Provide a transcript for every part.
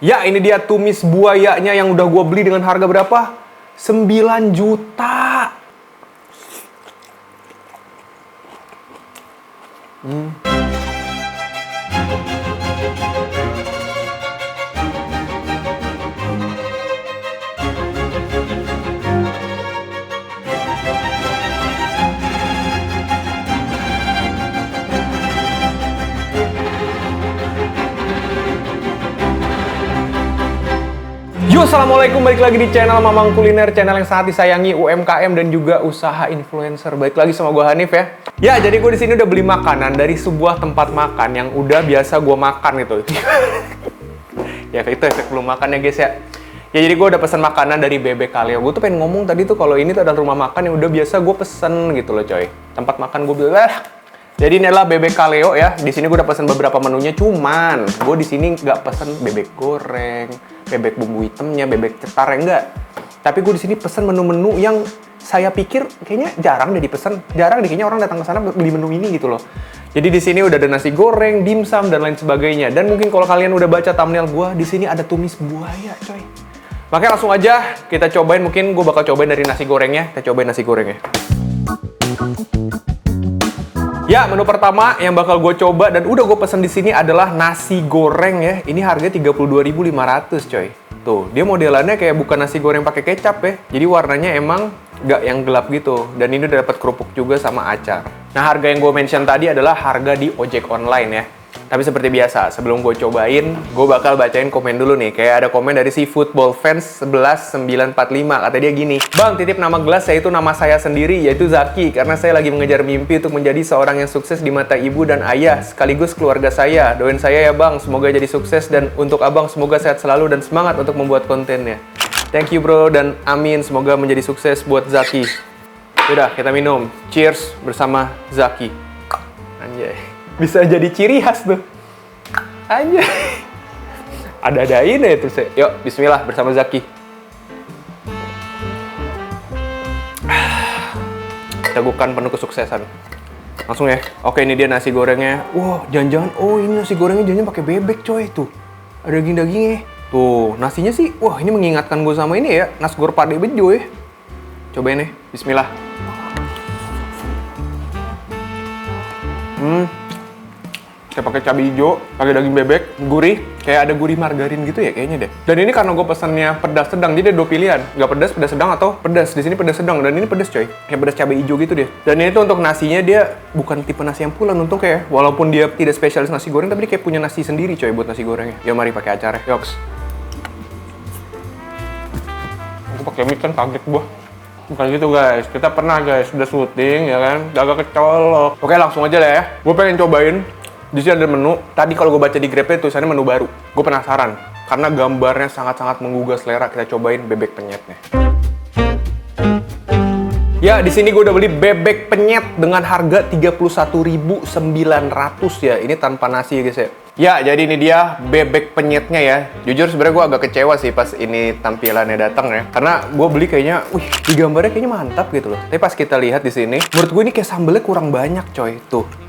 Ya, ini dia tumis buayanya yang udah gue beli dengan harga berapa? 9 juta. Yo, assalamualaikum, balik lagi di channel Mamang Kuliner, channel yang sangat disayangi UMKM dan juga usaha influencer. Balik lagi sama gue Hanif ya. Ya, jadi gue di sini udah beli makanan dari sebuah tempat makan yang udah biasa gue makan gitu. Ya, itu efek belum makan ya guys ya. Ya, jadi gue udah pesan makanan dari Bebek Kaleo. Gue tuh pengen ngomong tadi tuh kalau ini tuh adalah rumah makan yang udah biasa gue pesen gitu loh coy. Tempat makan gue bilang, jadi ini adalah Bebek Kaleo ya. Di sini gue udah pesen beberapa menunya, cuman gue di sini nggak pesen bebek goreng, bebek bumbu hitamnya, bebek cetar enggak. Tapi gue di sini pesen menu-menu yang saya pikir kayaknya jarang deh dipesan, jarang deh kayaknya orang datang ke sana beli menu ini gitu loh. Jadi di sini udah ada nasi goreng, dimsum dan lain sebagainya. Dan mungkin kalau kalian udah baca thumbnail gue, di sini ada tumis buaya, coy. Makanya langsung aja kita cobain. Mungkin gue bakal cobain dari nasi gorengnya. Kita cobain nasi gorengnya. Ya, menu pertama yang bakal gue coba dan udah gue pesen di sini adalah nasi goreng ya. Ini harga 32.500 coy. Tuh, dia modelannya kayak bukan nasi goreng pakai kecap ya. Jadi warnanya emang nggak yang gelap gitu. Dan ini udah dapat kerupuk juga sama acar. Nah, harga yang gue mention tadi adalah harga di ojek online ya. Tapi seperti biasa, sebelum gue cobain, gue bakal bacain komen dulu nih. Kayak ada komen dari si Football Fans 11945. Kata dia gini, "Bang, titip nama gelas yaitu nama saya sendiri, yaitu Zaki. Karena saya lagi mengejar mimpi untuk menjadi seorang yang sukses di mata ibu dan ayah, sekaligus keluarga saya. Doain saya ya bang, semoga jadi sukses. Dan untuk abang, semoga sehat selalu dan semangat untuk membuat kontennya. Thank you bro, dan amin. Semoga menjadi sukses buat Zaki." Yaudah, kita minum. Cheers bersama Zaki. Anjay. Bisa jadi ciri khas tuh. Anjay. Ada-adain ya terus. Yuk, bismillah bersama Zaki. Tegukan penuh kesuksesan. Langsung ya. Oke, ini dia nasi gorengnya. Wah, jangan-jangan. Oh, ini nasi gorengnya jangan pakai bebek coy. Tuh, ada daging-dagingnya. Tuh, nasinya sih. Wah, ini mengingatkan gue sama ini ya. Nasgor Pade Bejo ya. Cobain ya. Bismillah. Kayak pakai cabai hijau, pakai daging bebek, gurih, kayak ada gurih margarin gitu ya kayaknya deh. Dan ini karena gue pesannya pedas sedang, jadi ada dua pilihan, nggak pedas, pedas sedang atau pedas. Di sini pedas sedang dan ini pedas coy, kayak pedas cabai hijau gitu deh. Dan ini tuh untuk nasinya dia bukan tipe nasi yang pulen, untuk kayak walaupun dia tidak spesialis nasi goreng, tapi dia kayak punya nasi sendiri coy buat nasi gorengnya. Ya mari pakai acar ya, yoks. Aku pakai mic kan kaget gua. Bukan gitu guys, kita pernah guys, udah syuting ya kan, agak kecolok. Oke langsung aja lah ya, gue pengen cobain. Di sini ada menu, tadi kalau gue baca di Grabnya tulisannya menu baru. Gue penasaran, karena gambarnya sangat-sangat menggugah selera. Kita cobain bebek penyetnya. Ya, di sini gue udah beli bebek penyet dengan harga 31.900 ya. Ini tanpa nasi ya guys ya. Ya, jadi ini dia bebek penyetnya ya. Jujur sebenarnya gue agak kecewa sih pas ini tampilannya datang ya. Karena gue beli kayaknya, di gambarnya kayaknya mantap gitu loh. Tapi pas kita lihat di sini, menurut gue ini kayak sambelnya kurang banyak coy. Tuh.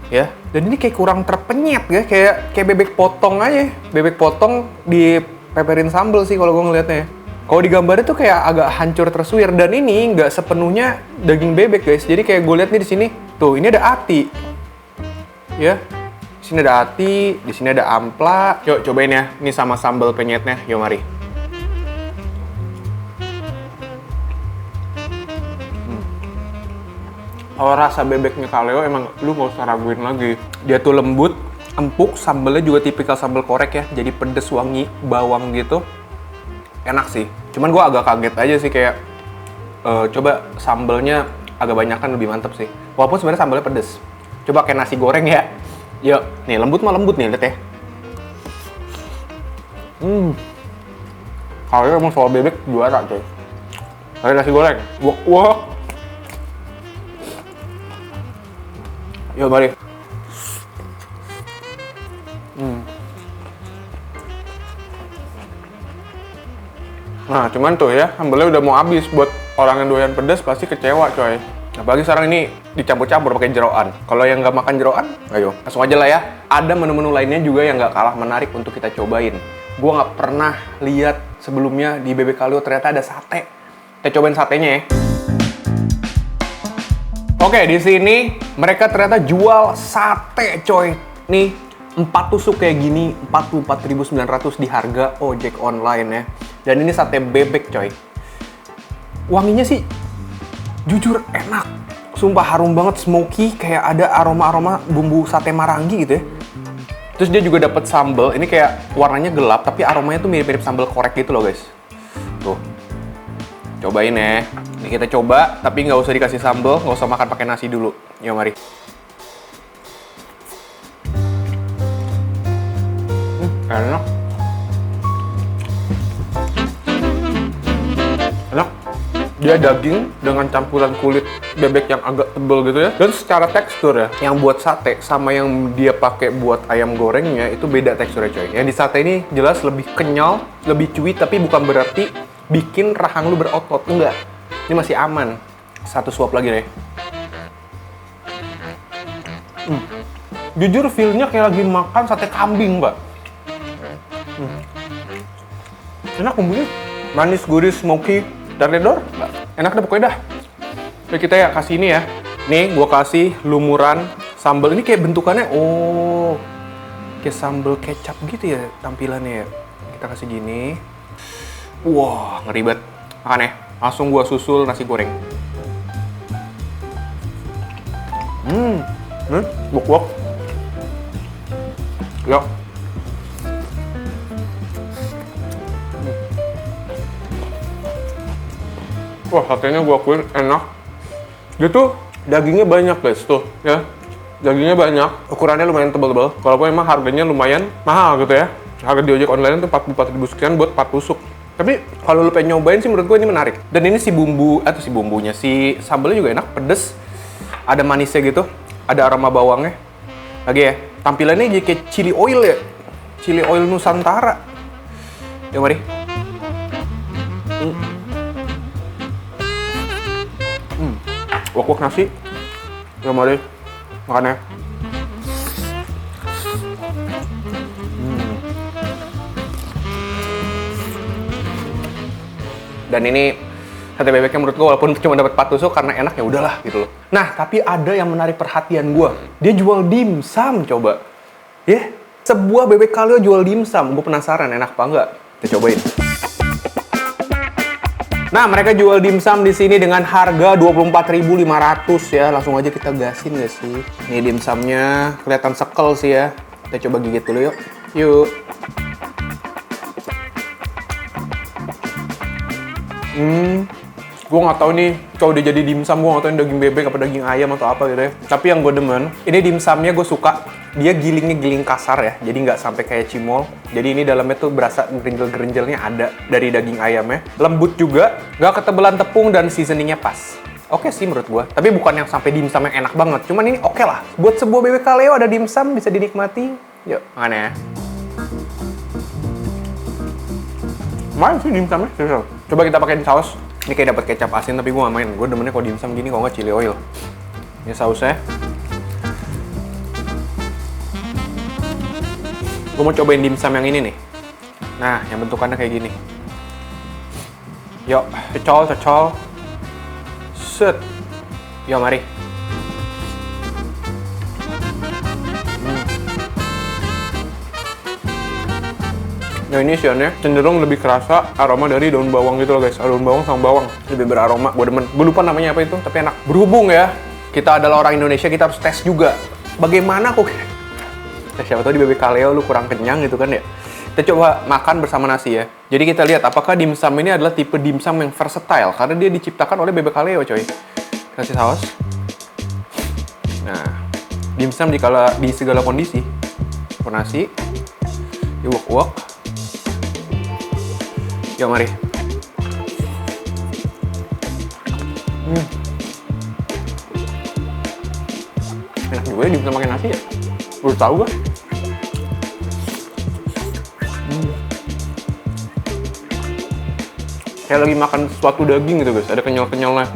Ya, dan ini kayak kurang terpenyet ya, kayak bebek potong aja. Bebek potong dipeperin sambal sih kalau gue ngeliatnya ya. Kalau di gambarnya tuh kayak agak hancur tersuir, dan ini nggak sepenuhnya daging bebek guys. Jadi kayak gue lihat nih di sini, tuh ini ada ati, ya. Di sini ada ati, di sini ada ampla. Yuk cobain ya, ini sama sambal penyetnya. Yuk mari. Kalau rasa bebeknya Kaleo emang lu gak usah raguin lagi. Dia tuh lembut, empuk, sambalnya juga tipikal sambal korek ya. Jadi pedes, wangi, bawang gitu. Enak sih. Cuman gue agak kaget aja sih kayak coba sambalnya agak banyak kan lebih mantep sih. Walaupun sebenarnya sambalnya pedes. Coba kayak nasi goreng ya. Yuk, nih lembut mah lembut nih, lihat ya. Kaleo emang soal bebek juara coy. Kayak nasi goreng. Wah. Yuk mari. Nah cuman tuh ya, sambalnya udah mau habis. Buat orang yang doyan pedas pasti kecewa coy. Apalagi sekarang ini dicampur-campur pakai jeroan. Kalau yang nggak makan jeroan, ayo langsung aja lah ya. Ada menu-menu lainnya juga yang nggak kalah menarik untuk kita cobain. Gue nggak pernah lihat sebelumnya di Bebek Kaleo ternyata ada sate. Kita cobain satenya ya. Oke, di sini mereka ternyata jual sate, coy. Nih, 4 tusuk kayak gini, 44.900 di harga ojek online ya. Dan ini sate bebek, coy. Wanginya sih jujur enak. Sumpah harum banget, smoky, kayak ada aroma-aroma bumbu sate Marangi gitu ya. Terus dia juga dapat sambal. Ini kayak warnanya gelap, tapi aromanya tuh mirip-mirip sambal korek gitu loh, guys. Tuh. Cobain ya. Ini kita coba, tapi nggak usah dikasih sambal, nggak usah makan pakai nasi dulu. Yuk, mari. Enak. Enak. Dia daging dengan campuran kulit bebek yang agak tebal gitu ya. Dan secara tekstur ya, yang buat sate sama yang dia pakai buat ayam gorengnya itu beda teksturnya, coy. Yang di sate ini jelas lebih kenyal, lebih chewy, tapi bukan berarti bikin rahang lu berotot, enggak. Ini masih aman. Satu suap lagi deh. Jujur feel-nya kayak lagi makan sate kambing, Mbak. Enak bumbunya. Manis, gurih, smoky, dar-dedor. Enak deh pokoknya dah. Jadi kita ya kasih ini ya. Nih gua kasih lumuran sambal. Ini kayak bentukannya, oh, kayak sambal kecap gitu ya tampilannya ya. Kita kasih gini. Wah, ngeri banget. Makan ya. Langsung gua susul nasi goreng. Wok-wok. Yuk. Wah, satenya gua akuin enak. Dia tuh dagingnya banyak, guys, tuh ya. Dagingnya banyak, ukurannya lumayan tebal-tebal. Walaupun emang harganya lumayan mahal gitu ya. Harga di ojek online tuh 44.000 sekian buat 4 tusuk. Tapi kalau lu pengen nyobain sih menurut gue ini menarik. Dan ini si bumbunya, si sambalnya juga enak, pedes. Ada manisnya gitu, ada aroma bawangnya. Lagi ya, tampilannya jadi kayak chili oil ya. Chili oil Nusantara. Yuk mari. Wok-wok nasi. Yuk mari. Makan ya. Dan ini sate bebeknya menurut gue walaupun cuma dapat 4 tusuk karena enak ya udahlah gitu loh. Nah, tapi ada yang menarik perhatian gue. Dia jual dimsum coba. Ya, sebuah Bebek Kaleo jual dimsum. Gue penasaran enak apa enggak. Kita cobain. Nah, mereka jual dimsum di sini dengan harga 24.500 ya. Langsung aja kita gasin gak sih? Ini dimsumnya kelihatan sekel sih ya. Kita coba gigit dulu yuk. Yuk. Gue nggak tahu nih kalau udah jadi dimsum, gue nggak tahu ini daging bebek apa daging ayam atau apa gitu ya. Tapi yang gue demen, ini dimsumnya gue suka. Dia gilingnya giling kasar ya, jadi nggak sampai kayak cimol. Jadi ini dalamnya tuh berasa gerinjel-gerinjelnya ada dari daging ayamnya. Lembut juga, nggak ketebelan tepung dan seasoningnya pas. Oke sih menurut gue, tapi bukan yang sampai dimsum yang enak banget. Cuman ini oke lah. Buat sebuah Bebek Kaleo ada dimsum bisa dinikmati. Yuk, makan ya. Main sih dimsumnya, serius. Coba kita pakein saus. Ini kayak dapat kecap asin tapi gue gak main. Gue demennya kalau dimsum gini kalau nggak chili oil. Ini sausnya. Gue mau cobain dimsum yang ini nih. Nah, yang bentukannya kayak gini. Yuk, cecol. Set. Yuk, mari. Nah, ini isiannya cenderung lebih kerasa aroma dari daun bawang gitu loh guys. Daun bawang sama bawang lebih beraroma. Gue demen. Gue lupa namanya apa itu, tapi enak. Berhubung ya, kita adalah orang Indonesia, kita harus tes juga. Bagaimana kok? Siapa tahu di Bebek Kaleo lu kurang kenyang gitu kan ya. Kita coba makan bersama nasi ya. Jadi kita lihat apakah dimsum ini adalah tipe dimsum yang versatile karena dia diciptakan oleh Bebek Kaleo, coy. Kasih saus. Nah, dimsum di segala kondisi. Nasi, diwok-wok. Yuk mari. Enak juga ya dimsum pakai nasi ya. Baru tahu gak? Kayak lagi makan suatu daging gitu guys, ada kenyal-kenyalnya.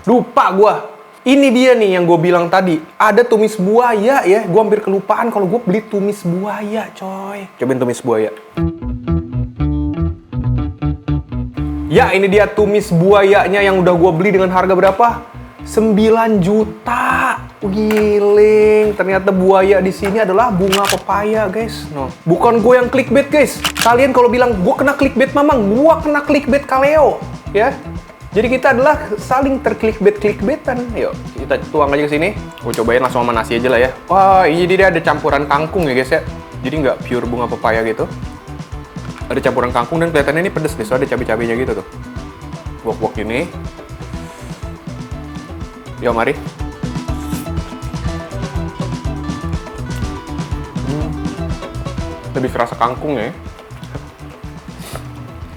Lupa gua. Ini dia nih yang gue bilang tadi. Ada tumis buaya ya. Gue hampir kelupaan kalau gue beli tumis buaya, coy. Cobain tumis buaya. Ya, ini dia tumis buayanya yang udah gue beli dengan harga berapa? 9 juta. Giling. Ternyata buaya di sini adalah bunga pepaya, guys. No. Bukan gue yang clickbait, guys. Kalian kalau bilang gue kena clickbait Mamang, gue kena clickbait Kaleo, ya. Jadi kita adalah saling terclickbait-clickbaitan. Yuk, kita tuang aja ke sini. Gue cobain langsung sama nasi aja lah ya. Wah, ini dia ada campuran kangkung ya, guys ya. Jadi nggak pure bunga pepaya gitu. Ada campuran kangkung dan kelihatannya ini pedes nih, soalnya ada cabai-cabainya gitu tuh. Wok-wok ini. Yuk, mari. Lebih kerasa kangkungnya ya.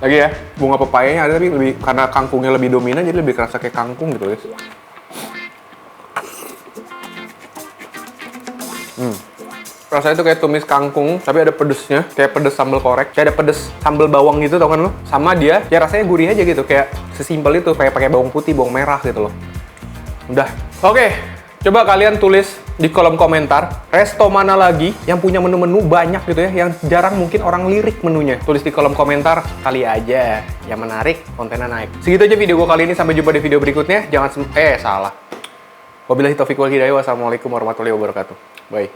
Lagi ya, bunga pepayanya ada tapi lebih, karena kangkungnya lebih dominan jadi lebih kerasa kayak kangkung gitu guys. Rasanya itu kayak tumis kangkung, tapi ada pedesnya, kayak pedes sambal korek, kayak ada pedes sambal bawang gitu, tau kan lo? Sama dia, ya rasanya gurih aja gitu, kayak sesimpel itu, kayak pakai bawang putih, bawang merah gitu loh. Udah. Oke, coba kalian tulis di kolom komentar, resto mana lagi yang punya menu-menu banyak gitu ya, yang jarang mungkin orang lirik menunya. Tulis di kolom komentar, kali aja yang menarik, kontennya naik. Segitu aja video gue kali ini, sampai jumpa di video berikutnya. Jangan salah. Wabillahi taufiq wal hidayah, wassalamualaikum warahmatullahi wabarakatuh. Bye.